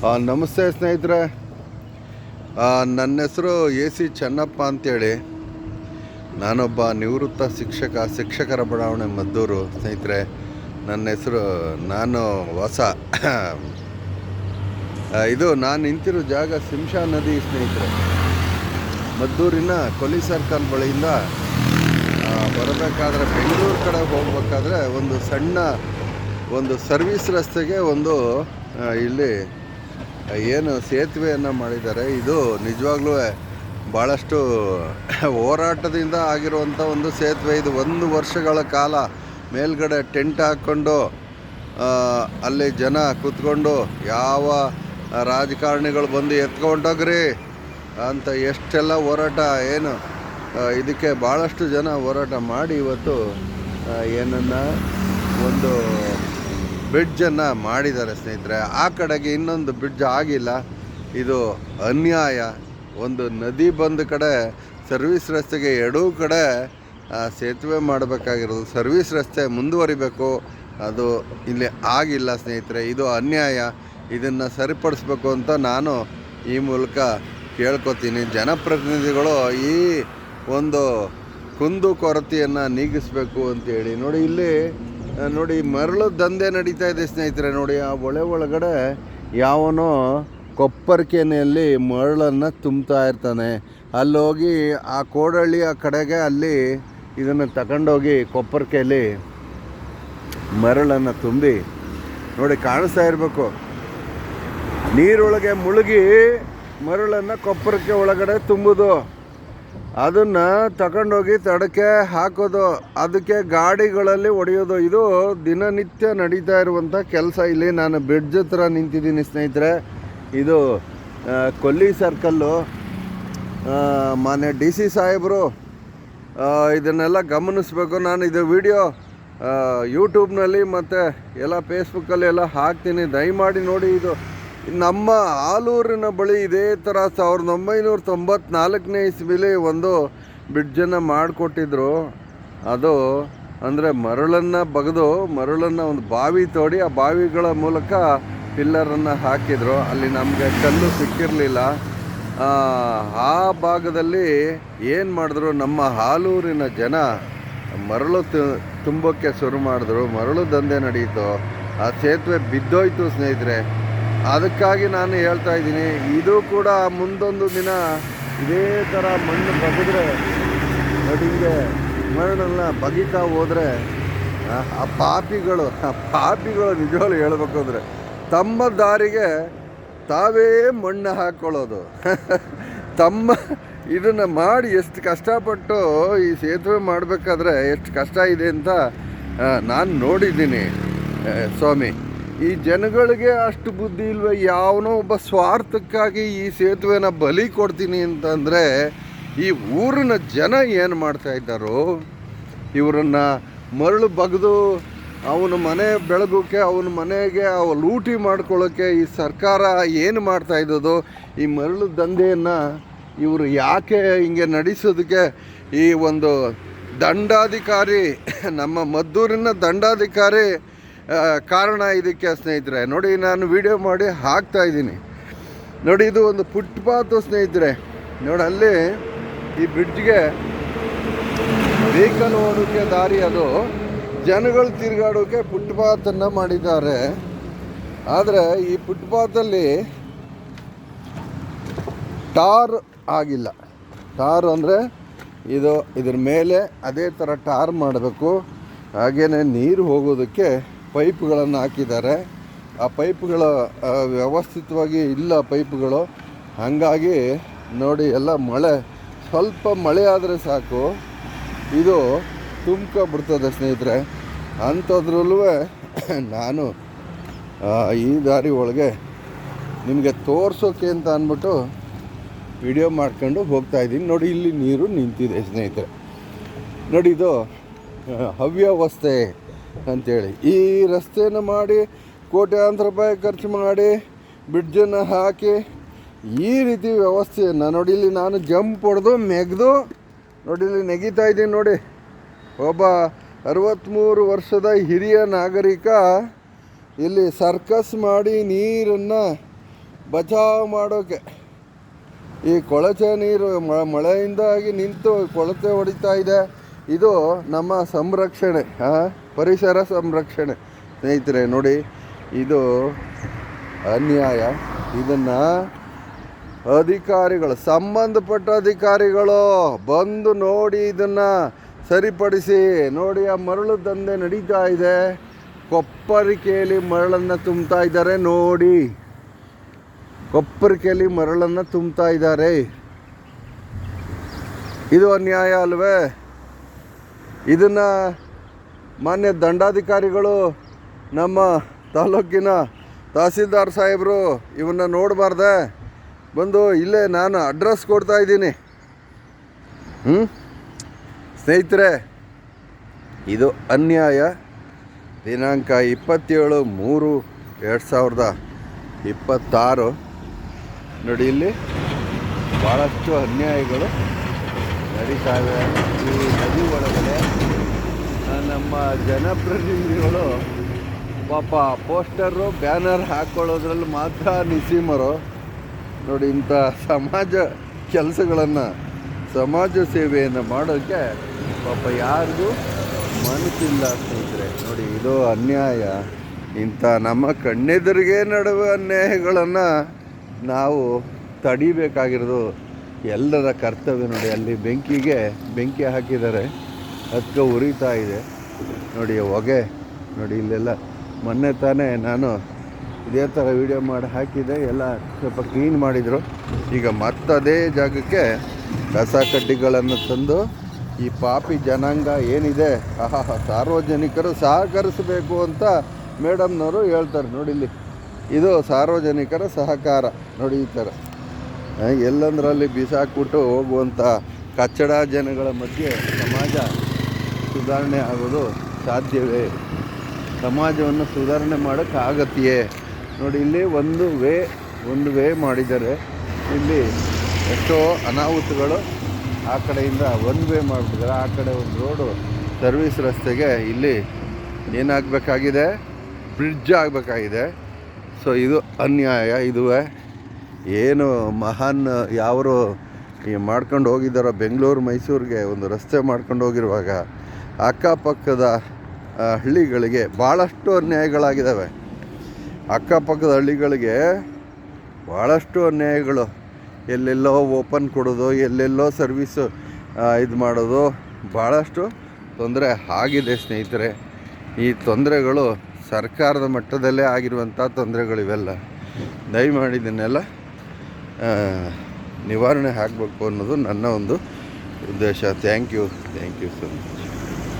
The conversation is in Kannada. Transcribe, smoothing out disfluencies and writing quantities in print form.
ನಮಸ್ತೆ ಸ್ನೇಹಿತರೆ. ನನ್ನ ಹೆಸರು AC ಚೆನ್ನಪ್ಪ ಅಂತೇಳಿ. ನಾನೊಬ್ಬ ನಿವೃತ್ತ ಶಿಕ್ಷಕರ ಬಡಾವಣೆ ಮದ್ದೂರು. ಸ್ನೇಹಿತರೆ, ನನ್ನ ಹೆಸರು ನಾನು ಹೊಸ ಇದು ನಾನು ನಿಂತಿರೋ ಜಾಗ ಸಿಂಶಾ ನದಿ. ಸ್ನೇಹಿತರೆ, ಮದ್ದೂರಿನ ಕೊಲ್ಲಿ ಸರ್ಕಲ್ ಬಳಿಯಿಂದ ಬರಬೇಕಾದ್ರೆ ಬೆಂಗಳೂರು ಕಡೆ ಹೋಗಬೇಕಾದ್ರೆ ಒಂದು ಸಣ್ಣ ಸರ್ವಿಸ್ ರಸ್ತೆಗೆ ಇಲ್ಲಿ ಏನು ಸೇತುವೆಯನ್ನು ಮಾಡಿದ್ದಾರೆ. ಇದು ನಿಜವಾಗ್ಲೂ ಭಾಳಷ್ಟು ಹೋರಾಟದಿಂದ ಆಗಿರುವಂಥ ಒಂದು ಸೇತುವೆ. ಇದು 1 ವರ್ಷಗಳ ಕಾಲ ಮೇಲ್ಗಡೆ ಟೆಂಟ್ ಹಾಕ್ಕೊಂಡು ಅಲ್ಲಿ ಜನ ಕೂತ್ಕೊಂಡು ಯಾವ ರಾಜಕಾರಣಿಗಳು ಬಂದು ಎತ್ಕೊಂಡೋಗ್ರಿ ಅಂತ ಎಷ್ಟೆಲ್ಲ ಹೋರಾಟ, ಇದಕ್ಕೆ ಭಾಳಷ್ಟು ಜನ ಹೋರಾಟ ಮಾಡಿ ಇವತ್ತು ಏನನ್ನು ಒಂದು ಬ್ರಿಡ್ಜನ್ನು ಮಾಡಿದ್ದಾರೆ. ಸ್ನೇಹಿತರೆ, ಆ ಕಡೆಗೆ ಇನ್ನೊಂದು ಬ್ರಿಡ್ಜ್ ಆಗಿಲ್ಲ. ಇದು ಅನ್ಯಾಯ. ಒಂದು ನದಿ ಬಂದ ಕಡೆ ಸರ್ವಿಸ್ ರಸ್ತೆಗೆ ಎರಡೂ ಕಡೆ ಸೇತುವೆ ಮಾಡಬೇಕಾಗಿರೋದು. ಸರ್ವಿಸ್ ರಸ್ತೆ ಮುಂದುವರಿಬೇಕು, ಅದು ಇಲ್ಲಿ ಆಗಿಲ್ಲ. ಸ್ನೇಹಿತರೆ, ಇದು ಅನ್ಯಾಯ. ಇದನ್ನು ಸರಿಪಡಿಸ್ಬೇಕು ಅಂತ ನಾನು ಈ ಮೂಲಕ ಕೇಳ್ಕೊತೀನಿ. ಜನಪ್ರತಿನಿಧಿಗಳು ಈ ಒಂದು ಕುಂದು ಕೊರತೆಯನ್ನು ನೀಗಿಸಬೇಕು ಅಂತೇಳಿ. ನೋಡಿ ಮರಳು ದಂಧೆ ನಡೀತಾ ಇದೆ. ಸ್ನೇಹಿತರೆ, ನೋಡಿ ಆ ಒಳಗಡೆ ಯಾವನೋ ಕೊಪ್ಪರ್ಕೆನೆಯಲ್ಲಿ ಮರಳನ್ನು ತುಂಬ್ತಾ ಇರ್ತಾನೆ. ಅಲ್ಲೋಗಿ ಆ ಕೋಡಳ್ಳಿ ಆ ಕಡೆಗೆ ಅಲ್ಲಿ ಇದನ್ನು ತಗೊಂಡೋಗಿ ಕೊಪ್ಪರ್ಕೆಯಲ್ಲಿ ಮರಳನ್ನು ತುಂಬಿ, ನೋಡಿ ಕಾಣಿಸ್ತಾ ಇರಬೇಕು, ನೀರೊಳಗೆ ಮುಳುಗಿ ಮರಳನ್ನು ಕೊಪ್ಪರಕ್ಕೆ ಒಳಗಡೆ ತುಂಬೋದು, ಅದನ್ನು ತಗೊಂಡೋಗಿ ತಡಕೆ ಹಾಕೋದು, ಅದಕ್ಕೆ ಗಾಡಿಗಳಲ್ಲಿ ಹೊಡೆಯೋದು. ಇದು ದಿನನಿತ್ಯ ನಡೀತಾ ಇರುವಂಥ ಕೆಲಸ. ಇಲ್ಲಿ ನಾನು ಬ್ರಿಡ್ಜ್ ಹತ್ರ ನಿಂತಿದ್ದೀನಿ. ಸ್ನೇಹಿತರೆ, ಇದು ಕೊಲ್ಲಿ ಸರ್ಕಲ್ಲು. ಮಾನ್ಯ DC ಸಾಹೇಬರು ಇದನ್ನೆಲ್ಲ ಗಮನಿಸಬೇಕು. ನಾನು ಇದು ವಿಡಿಯೋ ಯೂಟ್ಯೂಬ್ನಲ್ಲಿ ಮತ್ತು ಎಲ್ಲ ಫೇಸ್ಬುಕ್ಕಲ್ಲಿ ಎಲ್ಲ ಹಾಕ್ತೀನಿ, ದಯಮಾಡಿ ನೋಡಿ. ಇದು ನಮ್ಮ ಆಲೂರಿನ ಬಳಿ ಇದೇ ಥರ 1994ನೇ ಇಸ್ವಿಲಿ ಒಂದು ಬ್ರಿಡ್ಜನ್ನು ಮಾಡಿಕೊಟ್ಟಿದ್ರು. ಅದು ಅಂದರೆ ಮರಳನ್ನು ಬಗೆದು ಮರಳನ್ನು ಒಂದು ಬಾವಿ ತೋಡಿ ಆ ಬಾವಿಗಳ ಮೂಲಕ ಪಿಲ್ಲರನ್ನು ಹಾಕಿದರು. ಅಲ್ಲಿ ನಮಗೆ ಕಲ್ಲು ಸಿಕ್ಕಿರಲಿಲ್ಲ. ಆ ಭಾಗದಲ್ಲಿ ಏನು ಮಾಡಿದ್ರು, ನಮ್ಮ ಆಲೂರಿನ ಜನ ಮರಳು ತುಂಬೋಕ್ಕೆ ಶುರು ಮಾಡಿದ್ರು. ಮರಳು ದಂಧೆ ನಡೀತು, ಆ ಸೇತುವೆ ಬಿದ್ದೋಯ್ತು. ಸ್ನೇಹಿತರೆ, ಅದಕ್ಕಾಗಿ ನಾನು ಹೇಳ್ತಾ ಇದ್ದೀನಿ, ಇದು ಕೂಡ ಮುಂದೊಂದು ದಿನ ಇದೇ ಥರ ಮಣ್ಣು ಬಗೆದ್ರೆ ನೋಡಿ, ಹಿಂಗೆ ಮಣ್ಣನ್ನು ಬಗೀತಾ ಹೋದರೆ ಆ ಪಾಪಿಗಳು ನಿಜವಾಗ್ಲೂ ಹೇಳ್ಬೇಕು ಅಂದರೆ ತಮ್ಮ ದಾರಿಗೆ ತಾವೇ ಮಣ್ಣು ಹಾಕ್ಕೊಳ್ಳೋದು. ಇದನ್ನು ಮಾಡಿ ಎಷ್ಟು ಕಷ್ಟಪಟ್ಟು ಈ ಸೇತುವೆ ಮಾಡಬೇಕಾದ್ರೆ ಎಷ್ಟು ಕಷ್ಟ ಇದೆ ಅಂತ ನಾನು ನೋಡಿದ್ದೀನಿ. ಸ್ವಾಮಿ, ಈ ಜನಗಳಿಗೆ ಅಷ್ಟು ಬುದ್ಧಿ ಇಲ್ವೇ? ಯಾವನೋ ಒಬ್ಬ ಸ್ವಾರ್ಥಕ್ಕಾಗಿ ಈ ಸೇತುವೆನ ಬಲಿ ಕೊಡ್ತೀನಿ ಅಂತಂದರೆ ಈ ಊರಿನ ಜನ ಏನು ಮಾಡ್ತಾ ಇದ್ದಾರೋ, ಇವರನ್ನು ಮರಳು ಬಗೆದು ಅವನ ಮನೆ ಬೆಳಗೋಕ್ಕೆ, ಅವನ ಮನೆಗೆ ಲೂಟಿ ಮಾಡ್ಕೊಳ್ಳೋಕ್ಕೆ ಈ ಸರ್ಕಾರ ಏನು ಮಾಡ್ತಾ ಇದ್ದದು? ಈ ಮರಳು ದಂಧೆಯನ್ನು ಇವರು ಯಾಕೆ ಹಿಂಗೆ ನಡೆಸೋದಕ್ಕೆ ಈ ಒಂದು ದಂಡಾಧಿಕಾರಿ, ನಮ್ಮ ಮದ್ದೂರಿನ ದಂಡಾಧಿಕಾರಿ ಕಾರಣ ಇದಕ್ಕೆ. ಸ್ನೇಹಿತರೆ, ನೋಡಿ ನಾನು ವಿಡಿಯೋ ಮಾಡಿ ಹಾಕ್ತಾಯಿದ್ದೀನಿ. ನೋಡಿ, ಇದು ಒಂದು ಫುಟ್ಪಾತು. ಸ್ನೇಹಿತರೆ, ನೋಡಿ ಅಲ್ಲಿ ಈ ಬ್ರಿಡ್ಜ್ಗೆ ವೆಹಿಕಲ್ ಓಡೋಕ್ಕೆ ದಾರಿ, ಅದು ಜನಗಳು ತಿರುಗಾಡೋಕ್ಕೆ ಫುಟ್ಪಾತನ್ನು ಮಾಡಿದ್ದಾರೆ. ಆದರೆ ಈ ಫುಟ್ಪಾತಲ್ಲಿ ಟಾರ್ ಆಗಿಲ್ಲ. ಟಾರ್ ಅಂದರೆ ಇದ್ರ ಮೇಲೆ ಅದೇ ಥರ ಟಾರ್ ಮಾಡಬೇಕು. ಹಾಗೆಯೇ ನೀರು ಹೋಗೋದಕ್ಕೆ ಪೈಪ್ಗಳನ್ನು ಹಾಕಿದ್ದಾರೆ. ಆ ಪೈಪ್ಗಳು ವ್ಯವಸ್ಥಿತವಾಗಿ ಇಲ್ಲ ಪೈಪ್ಗಳು. ಹಾಗಾಗಿ ನೋಡಿ, ಎಲ್ಲ ಸ್ವಲ್ಪ ಮಳೆ ಆದರೆ ಸಾಕು, ಇದು ತುಂಬ್ಕೊಬಿಡ್ತದೆ. ಸ್ನೇಹಿತರೆ, ಅಂಥದ್ರಲ್ಲೂ ನಾನು ಈ ದಾರಿ ಒಳಗೆ ನಿಮಗೆ ತೋರಿಸೋಕೆ ಅಂತ ಅಂದ್ಬಿಟ್ಟು ವಿಡಿಯೋ ಮಾಡ್ಕೊಂಡು ಹೋಗ್ತಾಯಿದ್ದೀನಿ. ನೋಡಿ, ಇಲ್ಲಿ ನೀರು ನಿಂತಿದೆ. ಸ್ನೇಹಿತರೆ, ನೋಡಿ, ಇದು ಅವ್ಯವಸ್ಥೆ ಅಂಥೇಳಿ ಈ ರಸ್ತೆಯನ್ನು ಮಾಡಿ ಕೋಟ್ಯಾಂತರ ರೂಪಾಯಿ ಖರ್ಚು ಮಾಡಿ ಬ್ರಿಡ್ಜನ್ನು ಹಾಕಿ ಈ ರೀತಿ ವ್ಯವಸ್ಥೆಯನ್ನು ನೋಡಿ, ಇಲ್ಲಿ ನಾನು ಜಂಪ್ ಹೊಡೆದು ನೋಡಿ ಇಲ್ಲಿ ನೆಗೀತಾ ಇದ್ದೀನಿ. ನೋಡಿ, ಒಬ್ಬ 63 ವರ್ಷದ ಹಿರಿಯ ನಾಗರಿಕ ಇಲ್ಲಿ ಸರ್ಕಸ್ ಮಾಡಿ ನೀರನ್ನು ಬಚಾವ್ ಮಾಡೋಕ್ಕೆ ಈ ಕೊಳಚೆ ನೀರು ಮಳೆಯಿಂದಾಗಿ ನಿಂತು ಕೊಳಚೆ ಹೊಡಿತಾ ಇದೆ. ಇದು ನಮ್ಮ ಸಂರಕ್ಷಣೆ, ಪರಿಸರ ಸಂರಕ್ಷಣೆ ಸ್ನೇಹಿತರೆ. ನೋಡಿ, ಇದು ಅನ್ಯಾಯ. ಇದನ್ನು ಅಧಿಕಾರಿಗಳು, ಸಂಬಂಧಪಟ್ಟ ಅಧಿಕಾರಿಗಳು ಬಂದು ನೋಡಿ ಇದನ್ನು ಸರಿಪಡಿಸಿ. ನೋಡಿ, ಆ ಮರಳು ದಂಧೆ ನಡೀತಾ ಇದೆ. ಕೊಪ್ಪರಿಕೆಯಲ್ಲಿ ಮರಳನ್ನು ತುಂಬ್ತಾ ಇದ್ದಾರೆ. ನೋಡಿ, ಕೊಪ್ಪರಿಕೆಯಲ್ಲಿ ಮರಳನ್ನು ತುಂಬ್ತಾ ಇದ್ದಾರೆ. ಇದು ಅನ್ಯಾಯ ಅಲ್ವೇ? ಇದನ್ನು ಮಾನ್ಯ ದಂಡಾಧಿಕಾರಿಗಳು, ನಮ್ಮ ತಾಲೂಕಿನ ತಹಸೀಲ್ದಾರ್ ಸಾಹೇಬರು ಇವನ್ನ ನೋಡಬಾರ್ದೆ? ಬಂದು ಇಲ್ಲೇ ನಾನು ಅಡ್ರೆಸ್ ಕೊಡ್ತಾ ಇದ್ದೀನಿ. ಸ್ನೇಹಿತರೆ, ಇದು ಅನ್ಯಾಯ. ದಿನಾಂಕ 27/3/2026. ನೋಡಿ, ಇಲ್ಲಿ ಭಾಳಷ್ಟು ಅನ್ಯಾಯಗಳು ನಡೀತಾವೆ. ಈ ನದಿ ಒಳಗಡೆ ನಮ್ಮ ಜನಪ್ರತಿನಿಧಿಗಳು ಪಾಪ ಪೋಸ್ಟರು ಬ್ಯಾನರ್ ಹಾಕ್ಕೊಳ್ಳೋದ್ರಲ್ಲಿ ಮಾತ್ರ ನಿಸೀಮರು. ನೋಡಿ, ಇಂಥ ಸಮಾಜ ಕೆಲಸಗಳನ್ನು, ಸಮಾಜ ಸೇವೆಯನ್ನು ಮಾಡೋಕ್ಕೆ ಪಾಪ ಯಾರಿಗೂ ಮನಸ್ಸಿಲ್ಲ ಸ್ನೇಹಿತರೆ. ನೋಡಿ, ಇದು ಅನ್ಯಾಯ. ಇಂಥ ನಮ್ಮ ಕಣ್ಣೆದುರಿಗೆ ನಡುವೆ ಅನ್ಯಾಯಗಳನ್ನು ನಾವು ತಡಿಬೇಕಾಗಿರೋದು ಎಲ್ಲರ ಕರ್ತವ್ಯ. ನೋಡಿ, ಅಲ್ಲಿ ಬೆಂಕಿ ಹಾಕಿದ್ದಾರೆ, ಅದಕ್ಕೆ ಉರಿತಾ ಇದೆ. ನೋಡಿ, ಹೊಗೆ ನೋಡಿ. ಇಲ್ಲೆಲ್ಲ ಮೊನ್ನೆ ತಾನೇ ನಾನು ಇದೇ ಥರ ವೀಡಿಯೋ ಮಾಡಿ ಹಾಕಿದ್ದೆ. ಎಲ್ಲ ಸ್ವಲ್ಪ ಕ್ಲೀನ್ ಮಾಡಿದರು. ಈಗ ಮತ್ತದೇ ಜಾಗಕ್ಕೆ ಕಸ ಕಡ್ಡಿಗಳನ್ನು ತಂದು ಈ ಪಾಪಿ ಜನಾಂಗ ಏನಿದೆ, ಸಾರ್ವಜನಿಕರು ಸಹಕರಿಸಬೇಕು ಅಂತ ಮೇಡಮ್ನವರು ಹೇಳ್ತಾರೆ. ನೋಡಿ, ಇಲ್ಲಿ ಇದು ಸಾರ್ವಜನಿಕರ ಸಹಕಾರ. ನೋಡಿ, ಈ ಥರ ಎಲ್ಲಂದ್ರಲ್ಲಿ ಬಿಸಾಕ್ಬಿಟ್ಟು ಹೋಗುವಂಥ ಕಚ್ಚಡ ಜನಗಳ ಮಧ್ಯೆ ಸಮಾಜ ಸುಧಾರಣೆ ಆಗೋದು ಸಾಧ್ಯವೇ? ಸಮಾಜವನ್ನು ಸುಧಾರಣೆ ಮಾಡೋಕ್ಕಾಗತ್ತೆಯೇ? ನೋಡಿ, ಇಲ್ಲಿ ಒಂದು ವೇ ಮಾಡಿದ್ದಾರೆ. ಇಲ್ಲಿ ಎಷ್ಟೋ ಅನಾಹುತಗಳು. ಆ ಕಡೆಯಿಂದ ಒಂದು ವೇ ಮಾಡಿಬಿಟ್ಟಿದ್ದಾರೆ. ಆ ಕಡೆ ಒಂದು ರೋಡು ಸರ್ವಿಸ್ ರಸ್ತೆಗೆ ಇಲ್ಲಿ ಏನಾಗಬೇಕಾಗಿದೆ? ಬ್ರಿಡ್ಜ್ ಆಗಬೇಕಾಗಿದೆ. ಸೊ ಇದು ಅನ್ಯಾಯ. ಇದುವೇ ಏನು ಮಹಾನ್ ಯಾವರು ಈ ಮಾಡ್ಕೊಂಡು ಹೋಗಿದ್ದಾರೋ ಬೆಂಗಳೂರು ಮೈಸೂರಿಗೆ ಒಂದು ರಸ್ತೆ ಮಾಡ್ಕೊಂಡು ಹೋಗಿರುವಾಗ ಅಕ್ಕಪಕ್ಕದ ಹಳ್ಳಿಗಳಿಗೆ ಭಾಳಷ್ಟು ಅನ್ಯಾಯಗಳಾಗಿದ್ದಾವೆ. ಅಕ್ಕಪಕ್ಕದ ಹಳ್ಳಿಗಳಿಗೆ ಭಾಳಷ್ಟು ಅನ್ಯಾಯಗಳು. ಎಲ್ಲೆಲ್ಲೋ ಓಪನ್ ಕೊಡೋದು, ಎಲ್ಲೆಲ್ಲೋ ಸರ್ವೀಸು ಇದು ಮಾಡೋದು, ಭಾಳಷ್ಟು ತೊಂದರೆ ಆಗಿದೆ ಸ್ನೇಹಿತರೆ. ಈ ತೊಂದರೆಗಳು ಸರ್ಕಾರದ ಮಟ್ಟದಲ್ಲೇ ಆಗಿರುವಂಥ ತೊಂದರೆಗಳಿವೆಲ್ಲ. ದಯಮಾಡಿ ಇದನ್ನೆಲ್ಲ ನಿವಾರಣೆ ಆಗಬೇಕು ಅನ್ನೋದು ನನ್ನ ಒಂದು ಉದ್ದೇಶ. Thank you so much.